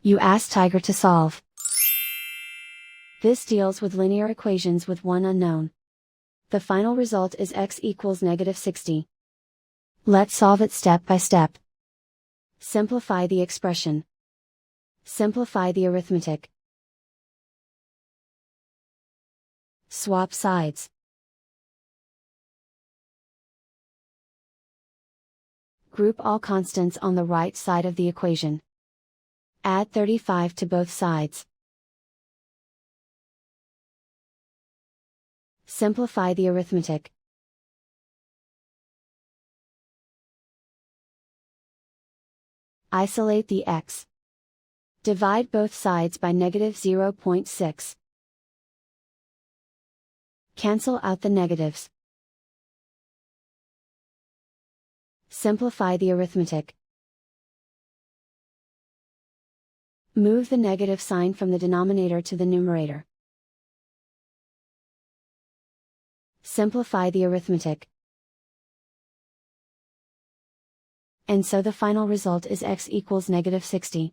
You ask Tiger to solve. This deals with linear equations with one unknown. The final result is x equals -60. Let's solve it step by step. Simplify the expression. Simplify the arithmetic. Swap sides. Group all constants on the right side of the equation. Add 35 to both sides. Simplify the arithmetic. Isolate the x. Divide both sides by -0.6. Cancel out the negatives. Simplify the arithmetic. Move the negative sign from the denominator to the numerator. Simplify the arithmetic. And so the final result is x equals -60.